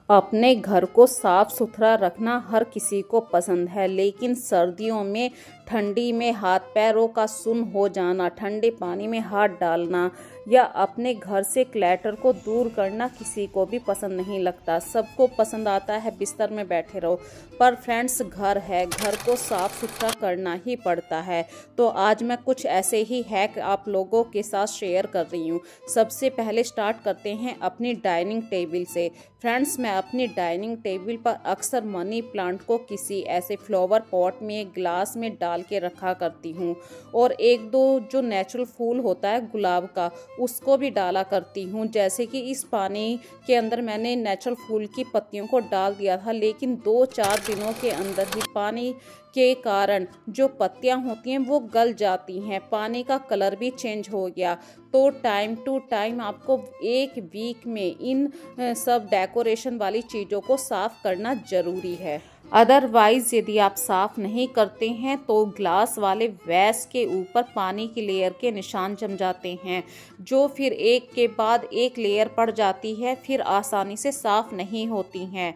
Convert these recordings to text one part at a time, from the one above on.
अपने घर को साफ सुथरा रखना हर किसी को पसंद है, लेकिन सर्दियों में ठंडी में हाथ पैरों का सुन्न हो जाना, ठंडे पानी में हाथ डालना या अपने घर से क्लैटर को दूर करना किसी को भी पसंद नहीं लगता। सबको पसंद आता है बिस्तर में बैठे रहो, पर फ्रेंड्स घर है, घर को साफ सुथरा करना ही पड़ता है। तो आज मैं कुछ ऐसे ही हैक आप लोगों के साथ शेयर कर रही हूँ। सबसे पहले स्टार्ट करते हैं अपनी डाइनिंग टेबल से। फ्रेंड्स, मैं अपनी डाइनिंग टेबल पर अक्सर मनी प्लांट को किसी ऐसे फ्लावर पॉट में, ग्लास में डाल के रखा करती हूँ, और एक दो जो नेचुरल फूल होता है गुलाब का, उसको भी डाला करती हूँ। जैसे कि इस पानी के अंदर मैंने नेचुरल फूल की पत्तियों को डाल दिया था, लेकिन 2-4 दिनों के अंदर ही पानी के कारण जो पत्तियां होती हैं वो गल जाती हैं, पानी का कलर भी चेंज हो गया। तो टाइम टू टाइम आपको 1 वीक में इन सब डेकोरेशन वाली चीज़ों को साफ करना ज़रूरी है। अदरवाइज यदि आप साफ नहीं करते हैं तो ग्लास वाले वैस के ऊपर पानी की लेयर के निशान जम जाते हैं, जो फिर एक के बाद एक लेयर पड़ जाती है, फिर आसानी से साफ नहीं होती हैं।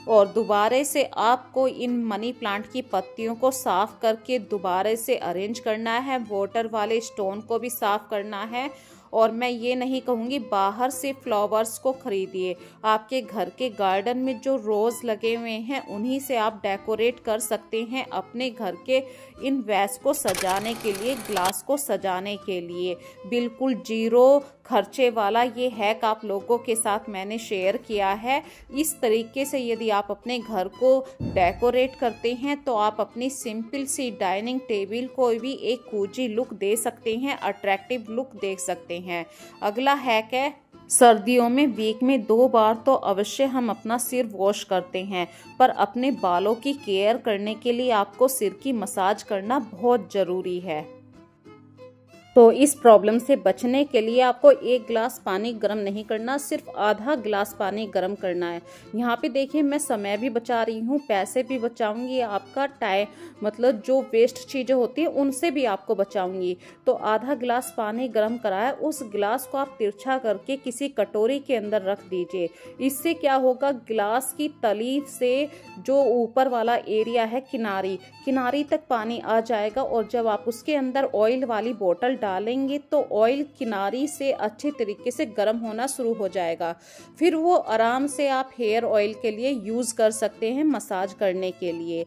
और दोबारा से आपको इन मनी प्लांट की पत्तियों को साफ करके दोबारा से अरेंज करना है, वाटर वाले स्टोन को भी साफ करना है। और मैं ये नहीं कहूँगी बाहर से फ्लावर्स को खरीदिए, आपके घर के गार्डन में जो रोज़ लगे हुए हैं उन्हीं से आप डेकोरेट कर सकते हैं अपने घर के इन वैस को सजाने के लिए, ग्लास को सजाने के लिए। बिल्कुल जीरो खर्चे वाला ये हैक आप लोगों के साथ मैंने शेयर किया है। इस तरीके से यदि आप अपने घर को डेकोरेट करते हैं तो आप अपनी सिंपल सी डाइनिंग टेबल को भी एक कोजी लुक दे सकते हैं, अट्रैक्टिव लुक दे सकते हैं। अगला हैक है, सर्दियों में वीक में 2 बार तो अवश्य हम अपना सिर वॉश करते हैं, पर अपने बालों की केयर करने के लिए आपको सिर की मसाज करना बहुत ज़रूरी है। तो इस प्रॉब्लम से बचने के लिए आपको 1 गिलास पानी गर्म नहीं करना, सिर्फ आधा गिलास पानी गर्म करना है। यहाँ पे देखिए मैं समय भी बचा रही हूँ, पैसे भी बचाऊंगी, आपका टाइम मतलब जो वेस्ट चीज़ें होती हैं उनसे भी आपको बचाऊंगी। तो आधा गिलास पानी गर्म कराया, उस गिलास को आप तिरछा करके किसी कटोरी के अंदर रख दीजिए। इससे क्या होगा, गिलास की तली से जो ऊपर वाला एरिया है किनारी तक पानी आ जाएगा, और जब आप उसके अंदर ऑयल वाली बोतल डालेंगे तो ऑयल किनारी से अच्छे तरीके से गर्म होना शुरू हो जाएगा। फिर वो आराम से आप हेयर ऑयल के लिए यूज़ कर सकते हैं, मसाज करने के लिए।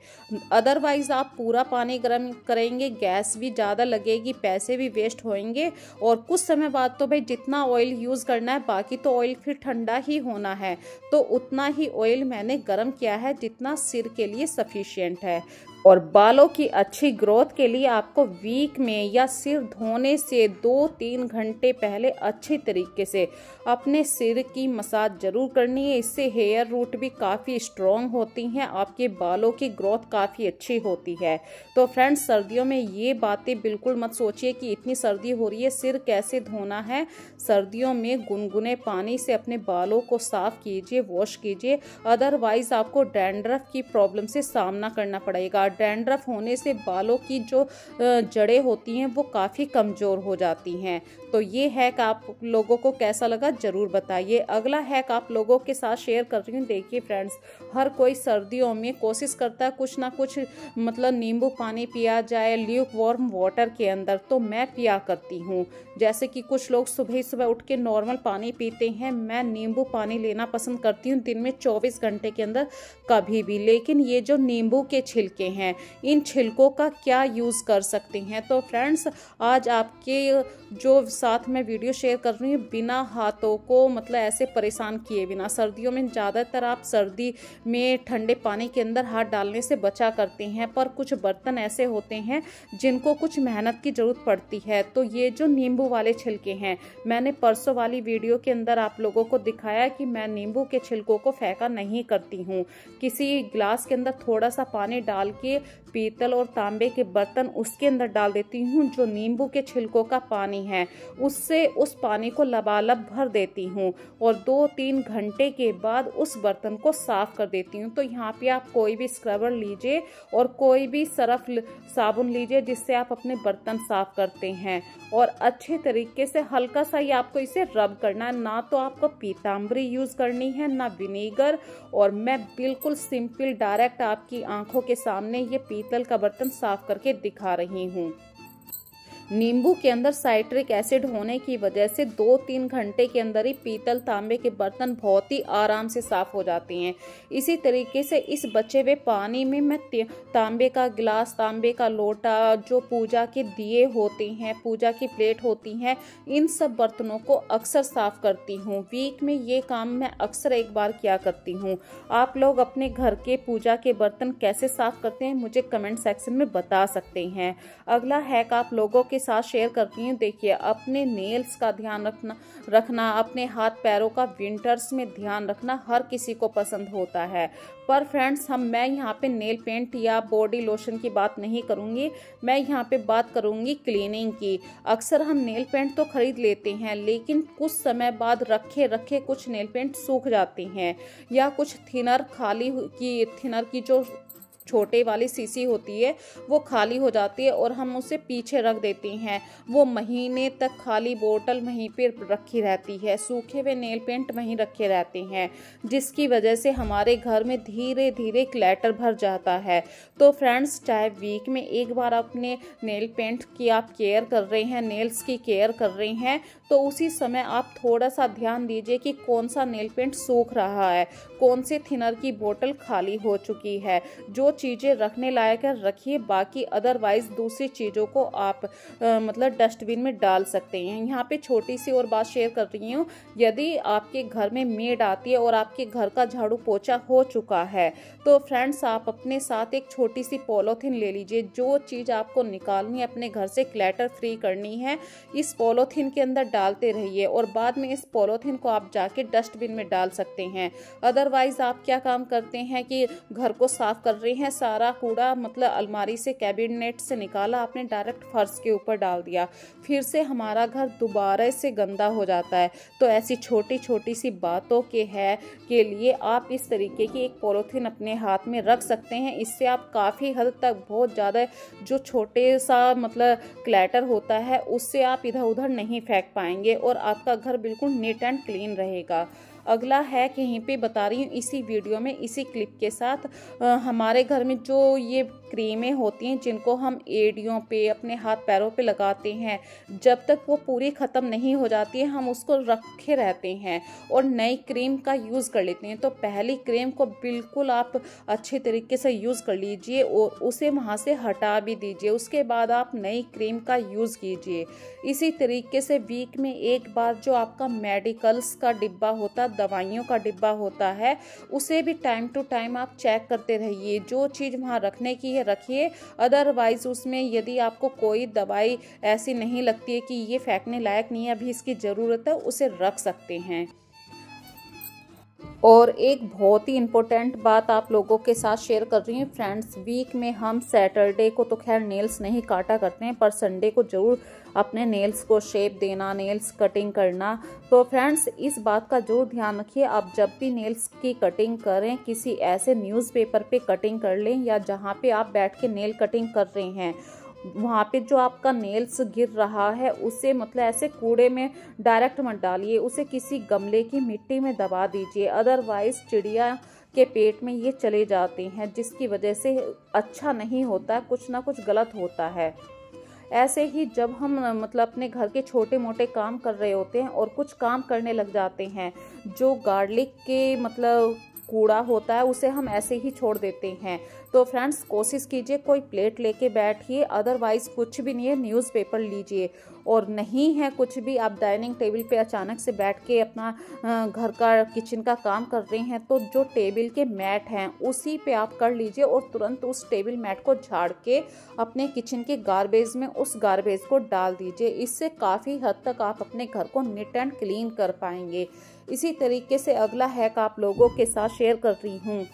अदरवाइज आप पूरा पानी गर्म करेंगे, गैस भी ज़्यादा लगेगी, पैसे भी वेस्ट होंगे, और कुछ समय बाद तो भाई जितना ऑयल यूज़ करना है बाकी तो ऑयल फिर ठंडा ही होना है। तो उतना ही ऑयल मैंने गर्म किया है जितना सिर के लिए सफिशिएंट है। और बालों की अच्छी ग्रोथ के लिए आपको वीक में या सिर धोने से 2-3 घंटे पहले अच्छी तरीके से अपने सिर की मसाज जरूर करनी है। इससे हेयर रूट भी काफ़ी स्ट्रॉन्ग होती हैं, आपके बालों की ग्रोथ काफ़ी अच्छी होती है। तो फ्रेंड्स, सर्दियों में ये बातें बिल्कुल मत सोचिए कि इतनी सर्दी हो रही है सिर कैसे धोना है। सर्दियों में गुनगुने पानी से अपने बालों को साफ कीजिए, वॉश कीजिए, अदरवाइज आपको डैंड्रफ की प्रॉब्लम से सामना करना पड़ेगा। डैंड्रफ होने से बालों की जो जड़ें होती हैं वो काफ़ी कमज़ोर हो जाती हैं। तो ये हैक आप लोगों को कैसा लगा ज़रूर बताइए। अगला हैक आप लोगों के साथ शेयर कर रही हूँ। देखिए फ्रेंड्स, हर कोई सर्दियों में कोशिश करता है कुछ ना कुछ मतलब नींबू पानी पिया जाए ल्यूक वार्म वाटर के अंदर, तो मैं पिया करती हूँ। जैसे कि कुछ लोग सुबह सुबह उठ के नॉर्मल पानी पीते हैं, मैं नींबू पानी लेना पसंद करती हूँ दिन में 24 घंटे के अंदर कभी भी। लेकिन ये जो नींबू के छिलके हैं, इन छिलकों का क्या यूज़ कर सकते हैं। तो फ्रेंड्स, आज आपके जो साथ में वीडियो शेयर कर रही हूँ, बिना हाथों को मतलब ऐसे परेशान किए बिना, सर्दियों में ज़्यादातर आप सर्दी में ठंडे पानी के अंदर हाथ डालने से बचा करते हैं, पर कुछ बर्तन ऐसे होते हैं जिनको कुछ मेहनत की ज़रूरत पड़ती है। तो ये जो नींबू वाले छिलके हैं, मैंने परसों वाली वीडियो के अंदर आप लोगों को दिखाया कि मैं नींबू के छिलकों को फेंका नहीं करती हूँ। किसी गिलास के अंदर थोड़ा सा पानी डाल के के पीतल और तांबे के बर्तन, उसके अंदर डाल देती हूँ जो नींबू के छिलकों का पानी है, उससे उस पानी को लबालब भर देती हूँ और 2-3 घंटे के बाद उस बर्तन को साफ कर देती हूँ। तो यहाँ पे आप कोई भी स्क्रबर लीजिए और कोई भी सरफ साबुन लीजिए जिससे आप अपने बर्तन साफ करते हैं, और अच्छे तरीके से हल्का सा ही आपको इसे रब करना है। ना तो आपको पीताम्बरी यूज़ करनी है ना विनेगर, और मैं बिल्कुल सिंपल डायरेक्ट आपकी आंखों के सामने ये पीतल का बर्तन साफ करके दिखा रही हूँ। नींबू के अंदर साइट्रिक एसिड होने की वजह से 2-3 घंटे के अंदर ही पीतल तांबे के बर्तन बहुत ही आराम से साफ हो जाते हैं। इसी तरीके से इस बचे हुए पानी में मैं तांबे का गिलास, तांबे का लोटा, जो पूजा के दिए होते हैं, पूजा की प्लेट होती हैं, इन सब बर्तनों को अक्सर साफ करती हूँ। वीक में ये काम मैं अक्सर एक बार किया करती हूँ। आप लोग अपने घर के पूजा के बर्तन कैसे साफ करते हैं मुझे कमेंट सेक्शन में बता सकते हैं। अगला हैक आप लोगों के साथ शेयर करती हूँ। देखिए, अपने नेल्स का ध्यान रखना, अपने हाथ पैरों का विंटर्स में ध्यान रखना हर किसी को पसंद होता है, पर फ्रेंड्स मैं यहाँ पे नेल पेंट या बॉडी लोशन की बात नहीं करूँगी, मैं यहाँ पे बात करूँगी क्लीनिंग की। अक्सर हम नेल पेंट तो खरीद लेते हैं, लेकिन कुछ समय बाद रखे रखे कुछ नेल पेंट सूख जाते हैं, या कुछ थिनर की जो छोटे वाली शीशी होती है वो खाली हो जाती है और हम उसे पीछे रख देते हैं। वो महीने तक खाली बोतल वहीं पे रखी रहती है, सूखे हुए नेल पेंट वहीं रखे रहते हैं, जिसकी वजह से हमारे घर में धीरे धीरे क्लैटर भर जाता है। तो फ्रेंड्स, चाहे वीक में एक बार अपने नेल पेंट की आप केयर कर रहे हैं, नेल्स की केयर कर रहे हैं, तो उसी समय आप थोड़ा सा ध्यान दीजिए कि कौन सा नेल पेंट सूख रहा है, कौन से थिनर की बोतल खाली हो चुकी है। जो चीज़ें रखने लायक है रखिए, बाकी अदरवाइज दूसरी चीज़ों को आप मतलब डस्टबिन में डाल सकते हैं। यहाँ पे छोटी सी और बात शेयर कर रही हूँ, यदि आपके घर में मेड आती है और आपके घर का झाड़ू पोछा हो चुका है, तो फ्रेंड्स आप अपने साथ एक छोटी सी पॉलीथीन ले लीजिए। जो चीज़ आपको निकालनी है, अपने घर से क्लैटर फ्री करनी है, इस पॉलीथीन के अंदर डालते रहिए और बाद में इस पॉलीथीन को आप जाके डस्टबिन में डाल सकते हैं। अदरवाइज आप क्या काम करते हैं कि घर को साफ कर रहे हैं, सारा कूड़ा मतलब अलमारी से, कैबिनेट से निकाला, आपने डायरेक्ट फर्श के ऊपर डाल दिया, फिर से हमारा घर दोबारा से गंदा हो जाता है। तो ऐसी छोटी छोटी सी बातों के लिए आप इस तरीके की एक पॉलीथीन अपने हाथ में रख सकते हैं। इससे आप काफ़ी हद तक बहुत ज़्यादा जो छोटे सा मतलब क्लैटर होता है उससे आप इधर उधर नहीं फेंक पाएंगे और आपका घर बिल्कुल नीट एंड क्लीन रहेगा। अगला है कि यहीं पे बता रही हूँ इसी वीडियो में, इसी क्लिप के साथ, हमारे घर में जो ये क्रीमें होती हैं जिनको हम एड़ियों पे, अपने हाथ पैरों पे लगाते हैं, जब तक वो पूरी ख़त्म नहीं हो जाती है हम उसको रखे रहते हैं और नई क्रीम का यूज़ कर लेते हैं। तो पहली क्रीम को बिल्कुल आप अच्छे तरीके से यूज़ कर लीजिए और उसे वहाँ से हटा भी दीजिए, उसके बाद आप नई क्रीम का यूज़ कीजिए। इसी तरीके से वीक में एक बार जो आपका मेडिकल्स का डिब्बा होता, दवाइयों का डिब्बा होता है, उसे भी टाइम टू टाइम आप चेक करते रहिए। जो चीज़ वहाँ रखने की है रखिए, अदरवाइज उसमें यदि आपको कोई दवाई ऐसी नहीं लगती है कि ये फेंकने लायक नहीं है, अभी इसकी ज़रूरत है, उसे रख सकते हैं। और एक बहुत ही इम्पोर्टेंट बात आप लोगों के साथ शेयर कर रही हूँ फ्रेंड्स, वीक में हम सैटरडे को तो खैर नेल्स नहीं काटा करते हैं, पर संडे को ज़रूर अपने नेल्स को शेप देना, नेल्स कटिंग करना। तो फ्रेंड्स इस बात का जरूर ध्यान रखिए, आप जब भी नेल्स की कटिंग करें किसी ऐसे न्यूज़पेपर पे कटिंग कर लें, या जहाँ पे आप बैठ के नेल कटिंग कर रहे हैं वहाँ पे जो आपका नेल्स गिर रहा है उसे मतलब ऐसे कूड़े में डायरेक्ट मत डालिए, उसे किसी गमले की मिट्टी में दबा दीजिए, अदरवाइज चिड़िया के पेट में ये चले जाते हैं, जिसकी वजह से अच्छा नहीं होता, कुछ ना कुछ गलत होता है। ऐसे ही जब हम मतलब अपने घर के छोटे मोटे काम कर रहे होते हैं और कुछ काम करने लग जाते हैं, जो गार्लिक के मतलब कूड़ा होता है उसे हम ऐसे ही छोड़ देते हैं। तो फ्रेंड्स कोशिश कीजिए कोई प्लेट लेके बैठिए, अदरवाइज कुछ भी नहीं है न्यूज़पेपर लीजिए, और नहीं है कुछ भी, आप डाइनिंग टेबल पे अचानक से बैठ के अपना घर का किचन का काम कर रहे हैं, तो जो टेबल के मैट हैं उसी पे आप कर लीजिए और तुरंत उस टेबल मैट को झाड़ के अपने किचन के गार्बेज में उस गार्बेज को डाल दीजिए। इससे काफ़ी हद तक आप अपने घर को नीट एंड क्लीन कर पाएंगे। इसी तरीके से अगला हैक आप लोगों के साथ शेयर कर रही हूँ।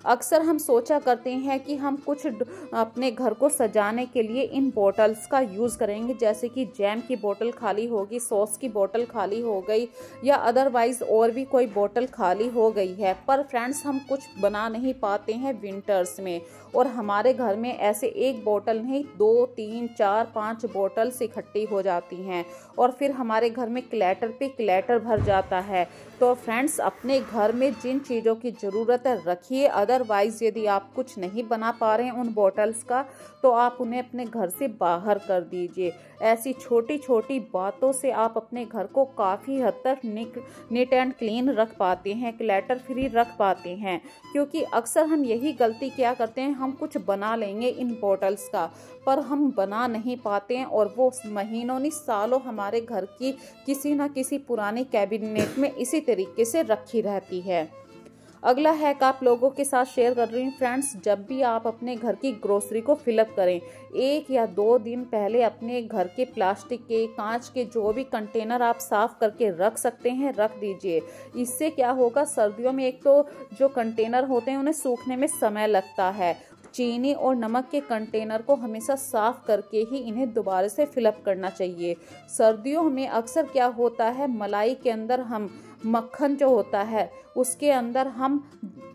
अक्सर हम सोचा करते हैं कि हम कुछ अपने घर को सजाने के लिए इन बॉटल्स का यूज़ करेंगे, जैसे कि जैम की बोतल खाली होगी, सॉस की बोतल खाली हो गई या अदरवाइज़ और भी कोई बोतल खाली हो गई है। पर फ्रेंड्स, हम कुछ बना नहीं पाते हैं विंटर्स में, और हमारे घर में ऐसे एक बोतल नहीं 2, 3, 4, 5 बोतल्स इकट्ठी हो जाती हैं और फिर हमारे घर में क्लैटर पे क्लैटर भर जाता है। तो फ्रेंड्स, अपने घर में जिन चीज़ों की ज़रूरत है रखिए, अदरवाइज़ यदि आप कुछ नहीं बना पा रहे हैं उन बॉटल्स का तो आप उन्हें अपने घर से बाहर कर दीजिए। ऐसी छोटी छोटी बातों से आप अपने घर को काफ़ी हद तक नीट एंड क्लीन रख पाते हैं, क्लैटर फ्री रख पाते हैं। क्योंकि अक्सर हम यही गलती क्या करते हैं, हम कुछ बना लेंगे इन बॉटल्स का, पर हम बना नहीं पाते हैं और वो महीनों नहीं सालों हमारे घर की किसी न किसी पुरानी कैबिनेट में इसी तरीके से रखी रहती है। अगला हैक आप लोगों के साथ शेयर कर रही हूँ फ्रेंड्स। जब भी आप अपने घर की ग्रोसरी को फिलअप करें, 1 या 2 दिन पहले अपने घर के प्लास्टिक के, कांच के जो भी कंटेनर आप साफ करके रख सकते हैं रख दीजिए। इससे क्या होगा, सर्दियों में एक तो जो कंटेनर होते हैं उन्हें सूखने में समय लगता है। चीनी और नमक के कंटेनर को हमेशा साफ करके ही इन्हें दोबारा से फिलअप करना चाहिए। सर्दियों में अक्सर क्या होता है, मलाई के अंदर हम मक्खन जो होता है उसके अंदर हम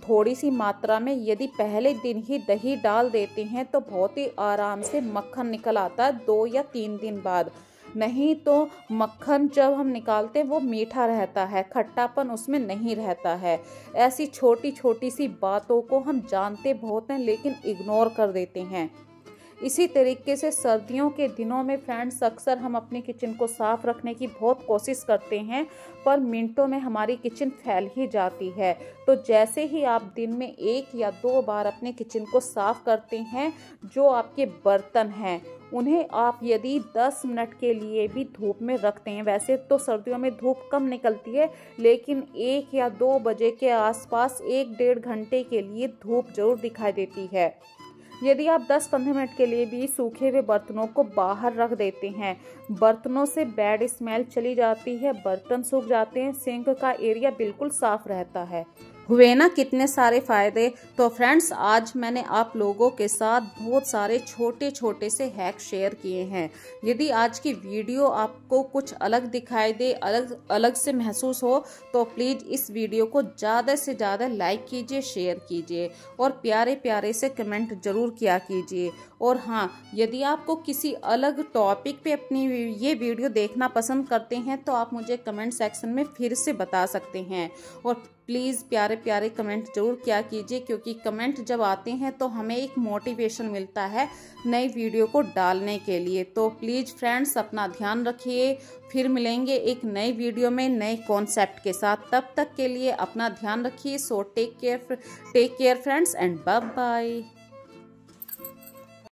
थोड़ी सी मात्रा में यदि पहले दिन ही दही डाल देते हैं तो बहुत ही आराम से मक्खन निकल आता है 2 या 3 दिन बाद। नहीं तो मक्खन जब हम निकालते हैं वो मीठा रहता है, खट्टापन उसमें नहीं रहता है। ऐसी छोटी छोटी सी बातों को हम जानते बहुत हैं लेकिन इग्नोर कर देते हैं। इसी तरीके से सर्दियों के दिनों में फ्रेंड्स अक्सर हम अपने किचन को साफ रखने की बहुत कोशिश करते हैं, पर मिनटों में हमारी किचन फैल ही जाती है। तो जैसे ही आप दिन में 1 या 2 बार अपने किचन को साफ करते हैं, जो आपके बर्तन हैं उन्हें आप यदि 10 मिनट के लिए भी धूप में रखते हैं, वैसे तो सर्दियों में धूप कम निकलती है लेकिन 1 या 2 बजे के आसपास 1-1.5 घंटे के लिए धूप जरूर दिखाई देती है। यदि आप 10-15 मिनट के लिए भी सूखे हुए बर्तनों को बाहर रख देते हैं, बर्तनों से बैड स्मेल चली जाती है, बर्तन सूख जाते हैं, सिंक का एरिया बिल्कुल साफ रहता है। हुए ना कितने सारे फायदे। तो फ्रेंड्स, आज मैंने आप लोगों के साथ बहुत सारे छोटे छोटे से हैक शेयर किए हैं। यदि आज की वीडियो आपको कुछ अलग दिखाई दे, अलग से महसूस हो तो प्लीज़ इस वीडियो को ज़्यादा से ज़्यादा लाइक कीजिए, शेयर कीजिए और प्यारे प्यारे से कमेंट ज़रूर किया कीजिए। और हाँ, यदि आपको किसी अलग टॉपिक पे अपनी ये वीडियो देखना पसंद करते हैं तो आप मुझे कमेंट सेक्शन में फिर से बता सकते हैं। और प्लीज़ प्यारे प्यारे कमेंट ज़रूर किया कीजिए, क्योंकि कमेंट जब आते हैं तो हमें एक मोटिवेशन मिलता है नई वीडियो को डालने के लिए। तो प्लीज़ फ्रेंड्स, अपना ध्यान रखिए। फिर मिलेंगे एक नई वीडियो में नए कॉन्सेप्ट के साथ। तब तक के लिए अपना ध्यान रखिए। So take care friends and bye bye.